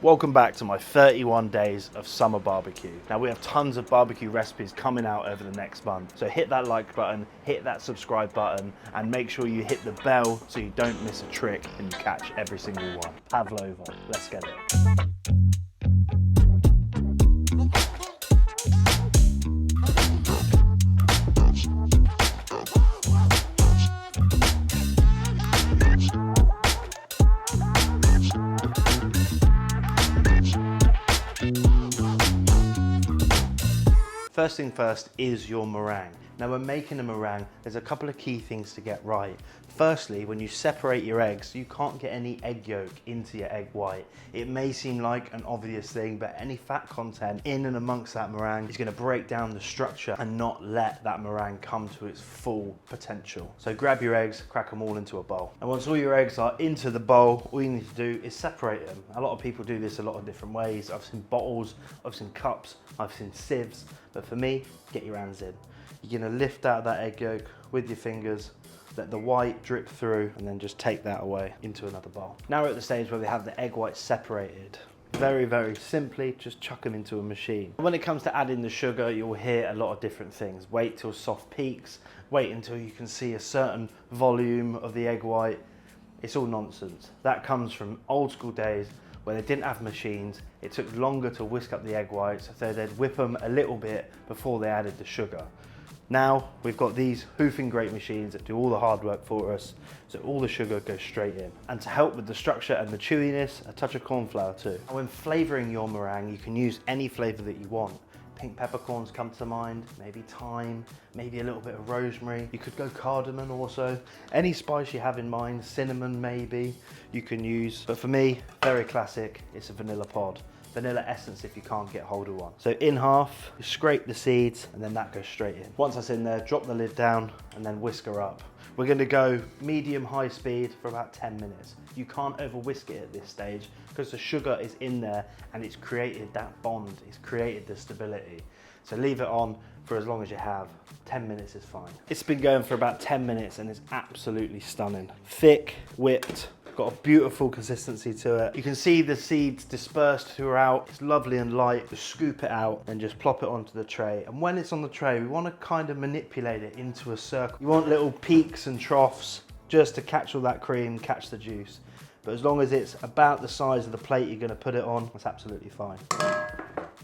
Welcome back to my 31 days of summer barbecue. Now we have tons of barbecue recipes coming out over the next month. So hit that like button, hit that subscribe button, and make sure you hit the bell so you don't miss a trick and you catch every single one. Pavlova, let's get it. First thing first is your meringue. Now when making a meringue, there's a couple of key things to get right. Firstly, when you separate your eggs, you can't get any egg yolk into your egg white. It may seem like an obvious thing, but any fat content in and amongst that meringue is going to break down the structure and not let that meringue come to its full potential. So grab your eggs, crack them all into a bowl. And once all your eggs are into the bowl, all you need to do is separate them. A lot of people do this a lot of different ways. I've seen bottles, I've seen cups, I've seen sieves, but for me, get your hands in. You're gonna lift out that egg yolk with your fingers, let the white drip through, and then just take that away into another bowl. Now we're at the stage where we have the egg whites separated. Very, very simply, just chuck them into a machine. When it comes to adding the sugar, you'll hear a lot of different things. Wait till soft peaks, wait until you can see a certain volume of the egg white. It's all nonsense. That comes from old school days where they didn't have machines. It took longer to whisk up the egg whites, so they'd whip them a little bit before they added the sugar. Now we've got these hoofing great machines that do all the hard work for us, so all the sugar goes straight in. And to help with the structure and the chewiness, a touch of corn flour too. And when flavouring your meringue, you can use any flavour that you want. Pink peppercorns come to mind, maybe thyme, maybe a little bit of rosemary. You could go cardamom also. Any spice you have in mind, cinnamon maybe, you can use. But for me, very classic, it's a vanilla pod. Vanilla essence if you can't get hold of one. So in half, you scrape the seeds and then that goes straight in. Once that's in there, drop the lid down and then whisk her up. We're gonna go medium high speed for about 10 minutes. You can't over whisk it at this stage because the sugar is in there and it's created that bond, it's created the stability. So leave it on for as long as you have. 10 minutes is fine. It's been going for about 10 minutes and it's absolutely stunning. Thick, whipped, got a beautiful consistency to it. You can see the seeds dispersed throughout. It's lovely and light. Just scoop it out and just plop it onto the tray. And when it's on the tray, we want to kind of manipulate it into a circle. You want little peaks and troughs just to catch all that cream, catch the juice. But as long as it's about the size of the plate you're going to put it on, that's absolutely fine.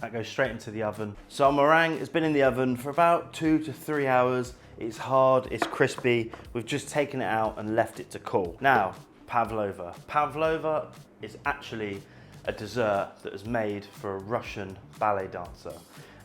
That goes straight into the oven. So our meringue has been in the oven for about 2 to 3 hours. It's hard, it's crispy. We've just taken it out and left it to cool. Now, pavlova. Pavlova is actually a dessert that is made for a Russian ballet dancer.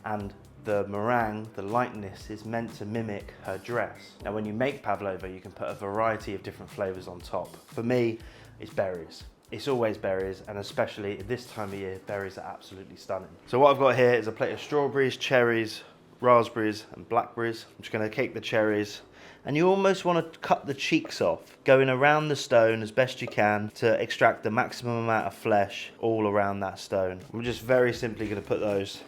And the meringue, the lightness, is meant to mimic her dress. Now when you make pavlova, you can put a variety of different flavors on top. For me, it's berries. It's always berries, and especially at this time of year, berries are absolutely stunning. So what I've got here is a plate of strawberries, cherries, raspberries, and blackberries. I'm just gonna cake the cherries. And you almost want to cut the cheeks off, going around the stone as best you can to extract the maximum amount of flesh all around that stone. I'm just very simply going to put those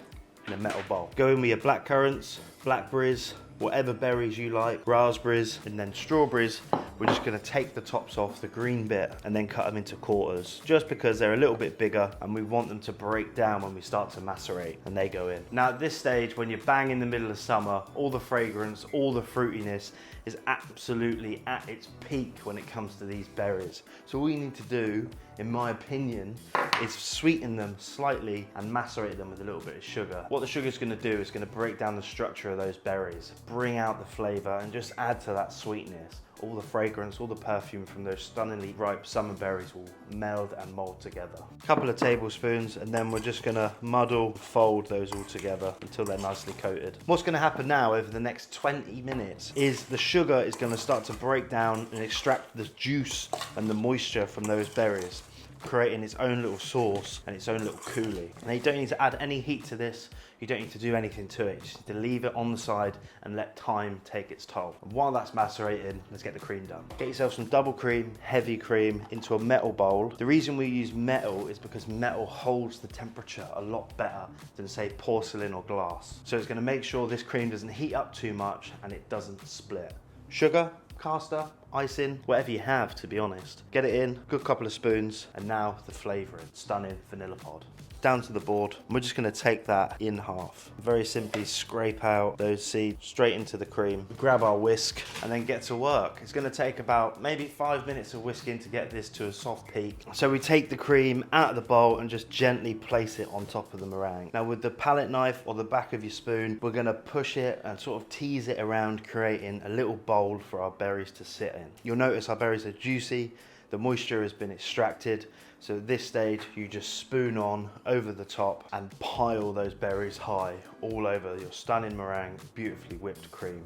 in a metal bowl. Go in with your black currants, blackberries, whatever berries you like, raspberries, and then strawberries. We're just going to take the tops off, the green bit, and then cut them into quarters, just because they're a little bit bigger and we want them to break down when we start to macerate, and they go in. Now at this stage, when you're bang in the middle of summer, all the fragrance, all the fruitiness is absolutely at its peak when it comes to these berries. So all you need to do, in my opinion, is sweeten them slightly and macerate them with a little bit of sugar. What the sugar is going to do is going to break down the structure of those berries, bring out the flavor, and just add to that sweetness. All the fragrance, all the perfume from those stunningly ripe summer berries will meld and mold together. A couple of tablespoons, and then we're just going to muddle, fold those all together until they're nicely coated. What's going to happen now over the next 20 minutes is the sugar is going to start to break down and extract the juice and the moisture from those berries, creating its own little sauce and its own little coulis. Now you don't need to add any heat to this, you don't need to do anything to it, you just need to leave it on the side and let time take its toll. And while that's macerating, let's get the cream done. Get yourself some double cream, heavy cream into a metal bowl. The reason we use metal is because metal holds the temperature a lot better than say porcelain or glass. So it's going to make sure this cream doesn't heat up too much and it doesn't split. Sugar, caster, icing, whatever you have, to be honest. Get it in, good couple of spoons, and now the flavouring. Stunning vanilla pod. Down to the board. We're just going to take that in half. Very simply scrape out those seeds straight into the cream, grab our whisk, and then get to work. It's going to take about maybe 5 minutes of whisking to get this to a soft peak. So we take the cream out of the bowl and just gently place it on top of the meringue. Now with the palette knife or the back of your spoon, we're going to push it and sort of tease it around, creating a little bowl for our berries to sit in. You'll notice our berries are juicy, the moisture has been extracted. So at this stage, you just spoon on over the top and pile those berries high all over your stunning meringue, beautifully whipped cream.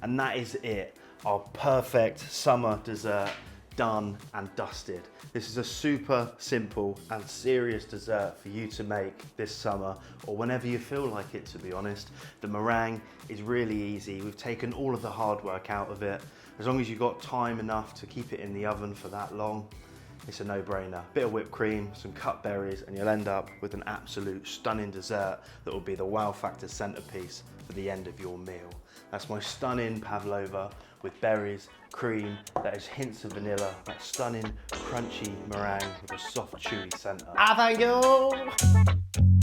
And that is it, our perfect summer dessert, done and dusted. This is a super simple and serious dessert for you to make this summer or whenever you feel like it, to be honest. The meringue is really easy. We've taken all of the hard work out of it. As long as you've got time enough to keep it in the oven for that long, it's a no-brainer. Bit of whipped cream, some cut berries, and you'll end up with an absolute stunning dessert that will be the wow factor centerpiece for the end of your meal. That's my stunning pavlova with berries, cream, that is hints of vanilla, that stunning crunchy meringue with a soft chewy center. Ah, thank you!